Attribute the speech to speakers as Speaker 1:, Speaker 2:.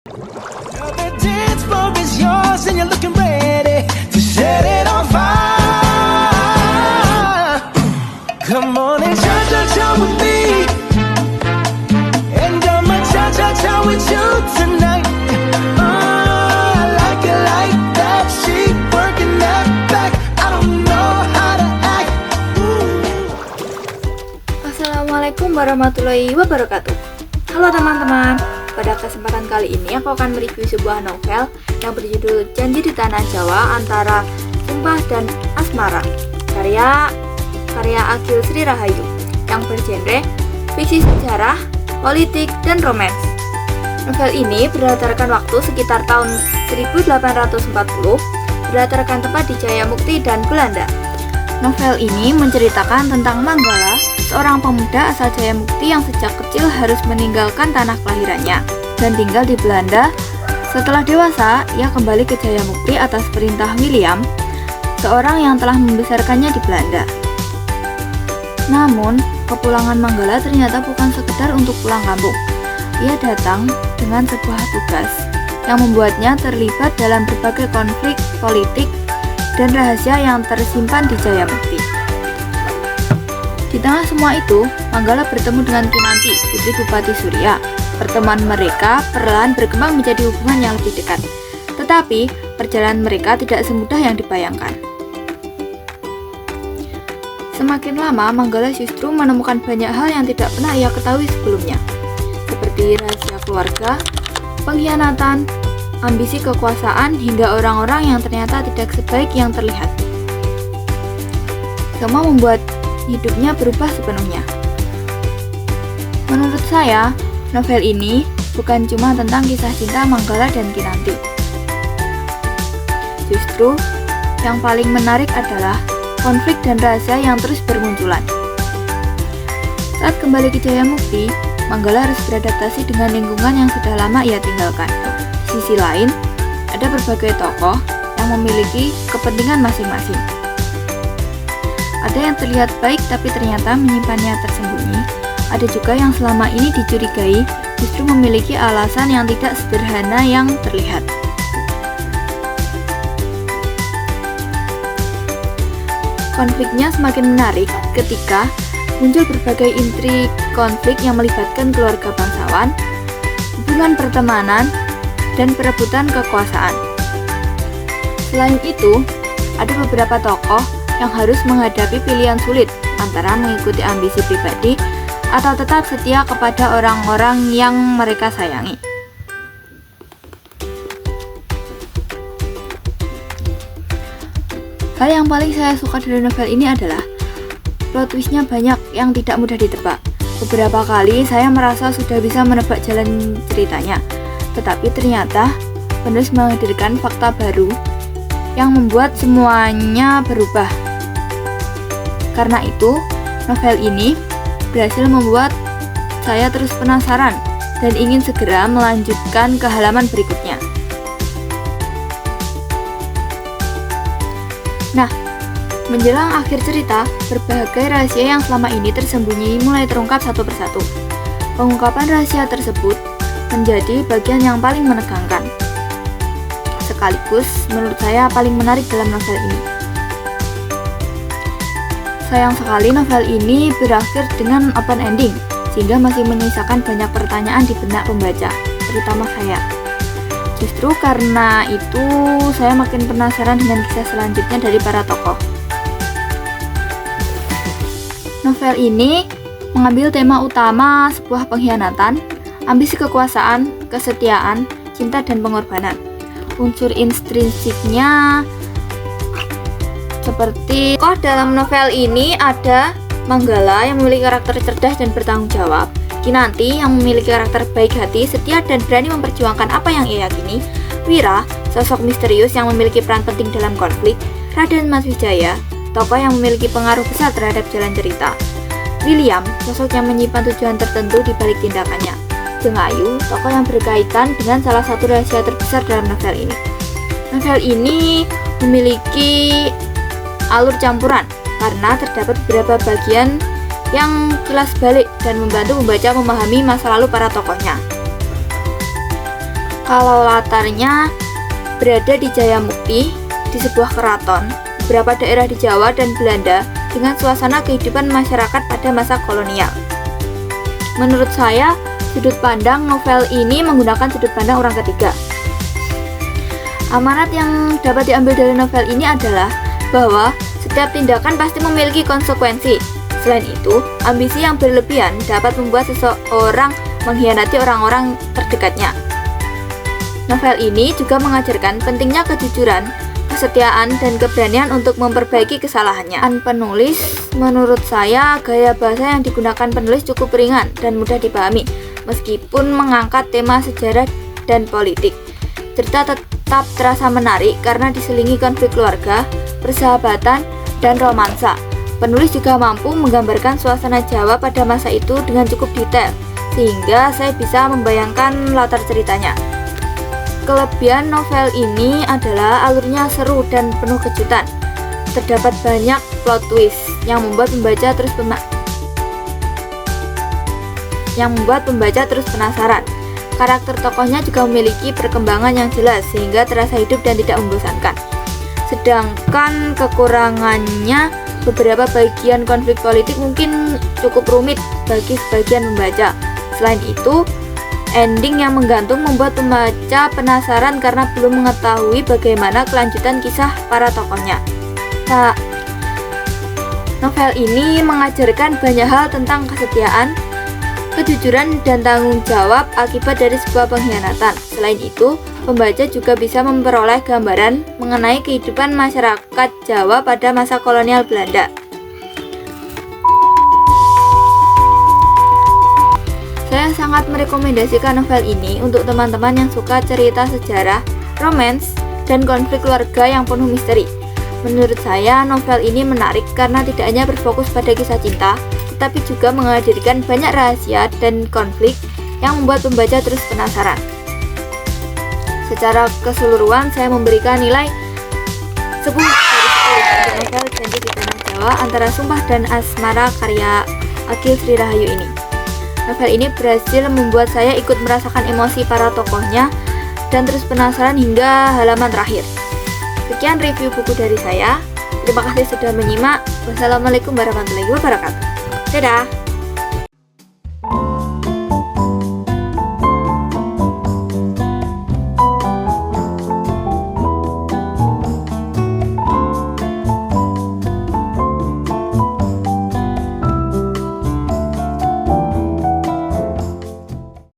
Speaker 1: The dance floor is yours and you're looking ready to set it on fire. Come on and cha-cha-cha with me, and I'ma cha-cha-cha with you tonight. I like it like that, she working that back. I don't know how to act.
Speaker 2: Assalamualaikum warahmatullahi wabarakatuh. Halo teman-teman, pada kesempatan kali ini aku akan mereview sebuah novel yang berjudul Janji di Tanah Jawa antara Sumpah dan Asmara, karya Agil Sri Rahayu, yang bergenre fiksi sejarah, politik, dan romans. Novel ini berdasarkan waktu sekitar tahun 1840, berdasarkan tempat di Jayamukti dan Belanda. Novel ini menceritakan tentang Manggala, seorang pemuda asal Jayamukti yang sejak kecil harus meninggalkan tanah kelahirannya dan tinggal di Belanda. Setelah dewasa, ia kembali ke Jayamukti atas perintah William, seorang yang telah membesarkannya di Belanda. Namun, kepulangan Manggala ternyata bukan sekedar untuk pulang kampung. Ia datang dengan sebuah tugas yang membuatnya terlibat dalam berbagai konflik politik dan rahasia yang tersimpan di Jayamukti. Di tengah semua itu, Manggala bertemu dengan Kinanti, putri Bupati Surya. Pertemuan mereka perlahan berkembang menjadi hubungan yang lebih dekat. Tetapi, perjalanan mereka tidak semudah yang dibayangkan. Semakin lama, Manggala justru menemukan banyak hal yang tidak pernah ia ketahui sebelumnya, seperti rahasia keluarga, pengkhianatan, ambisi kekuasaan, hingga orang-orang yang ternyata tidak sebaik yang terlihat. Semua membuat hidupnya berubah sepenuhnya. Menurut saya, novel ini bukan cuma tentang kisah cinta Manggala dan Kinanti. Justru, yang paling menarik adalah konflik dan rahasia yang terus bermunculan. Saat kembali ke Jayamukti, Manggala harus beradaptasi dengan lingkungan yang sudah lama ia tinggalkan. Di sisi lain, ada berbagai tokoh yang memiliki kepentingan masing-masing. Ada yang terlihat baik tapi ternyata menyimpannya tersembunyi. Ada juga yang selama ini dicurigai justru memiliki alasan yang tidak sederhana yang terlihat. Konfliknya semakin menarik ketika muncul berbagai intrik konflik yang melibatkan keluarga bangsawan, hubungan pertemanan, dan perebutan kekuasaan. Selain itu, ada beberapa tokoh yang harus menghadapi pilihan sulit antara mengikuti ambisi pribadi atau tetap setia kepada orang-orang yang mereka sayangi. Hal yang paling saya suka dari novel ini adalah plot twist-nya banyak yang tidak mudah ditebak. Beberapa kali saya merasa sudah bisa menebak jalan ceritanya, tetapi ternyata penulis menghadirkan fakta baru yang membuat semuanya berubah. Karena itu, novel ini berhasil membuat saya terus penasaran dan ingin segera melanjutkan ke halaman berikutnya. Nah, menjelang akhir cerita, berbagai rahasia yang selama ini tersembunyi mulai terungkap satu persatu. Pengungkapan rahasia tersebut menjadi bagian yang paling menegangkan, sekaligus menurut saya paling menarik dalam novel ini. Sayang sekali novel ini berakhir dengan open ending, sehingga masih menyisakan banyak pertanyaan di benak pembaca, terutama saya. Justru karena itu, saya makin penasaran dengan kisah selanjutnya dari para tokoh. Novel ini mengambil tema utama sebuah pengkhianatan, ambisi kekuasaan, kesetiaan, cinta, dan pengorbanan. Unsur intrinsiknya seperti dalam novel ini ada Manggala yang memiliki karakter cerdas dan bertanggung jawab, Kinanti yang memiliki karakter baik hati, setia, dan berani memperjuangkan apa yang ia yakini, Wira, sosok misterius yang memiliki peran penting dalam konflik, Raden Matwijaya, tokoh yang memiliki pengaruh besar terhadap jalan cerita, William, sosok yang menyimpan tujuan tertentu di balik tindakannya, Jeng Ayu, tokoh yang berkaitan dengan salah satu rahasia terbesar dalam novel ini. Novel ini memiliki alur campuran karena terdapat beberapa bagian yang kilas balik dan membantu membaca memahami masa lalu para tokohnya. kalau latarnya berada di Jayamukti, di sebuah keraton, beberapa daerah di Jawa dan Belanda dengan suasana kehidupan masyarakat pada masa kolonial. Menurut saya, sudut pandang novel ini menggunakan sudut pandang orang ketiga. Amanat yang dapat diambil dari novel ini adalah bahwa setiap tindakan pasti memiliki konsekuensi. Selain itu, ambisi yang berlebihan dapat membuat seseorang mengkhianati orang-orang terdekatnya. Novel ini juga mengajarkan pentingnya kejujuran, kesetiaan, dan keberanian untuk memperbaiki kesalahannya. Penulis, menurut saya, gaya bahasa yang digunakan penulis cukup ringan dan mudah dipahami, meskipun mengangkat tema sejarah dan politik. Cerita tetap terasa menarik karena diselingi konflik keluarga, persahabatan, dan romansa. Penulis juga mampu menggambarkan suasana Jawa pada masa itu dengan cukup detail, sehingga saya bisa membayangkan latar ceritanya. Kelebihan novel ini adalah alurnya seru dan penuh kejutan. Terdapat banyak plot twist yang membuat pembaca terus penasaran. Karakter tokohnya juga memiliki perkembangan yang jelas sehingga terasa hidup dan tidak membosankan. Sedangkan kekurangannya, beberapa bagian konflik politik mungkin cukup rumit bagi sebagian pembaca. Selain itu, ending yang menggantung membuat pembaca penasaran karena belum mengetahui bagaimana kelanjutan kisah para tokohnya. Nah, novel ini mengajarkan banyak hal tentang kesetiaan, kejujuran, dan tanggung jawab akibat dari sebuah pengkhianatan. Selain itu, pembaca juga bisa memperoleh gambaran mengenai kehidupan masyarakat Jawa pada masa kolonial Belanda. Saya sangat merekomendasikan novel ini untuk teman-teman yang suka cerita sejarah, romans, dan konflik keluarga yang penuh misteri. Menurut saya, novel ini menarik karena tidak hanya berfokus pada kisah cinta, tetapi juga menghadirkan banyak rahasia dan konflik yang membuat pembaca terus penasaran. Secara keseluruhan, saya memberikan nilai 10 dari 10 untuk novel Janji di Tanah Jawa Antara Sumpah dan Asmara karya Agil Sri Rahayu ini. Novel ini berhasil membuat saya ikut merasakan emosi para tokohnya dan terus penasaran hingga halaman terakhir. Sekian review buku dari saya. Terima kasih sudah menyimak. Wassalamualaikum warahmatullahi wabarakatuh. Dadah!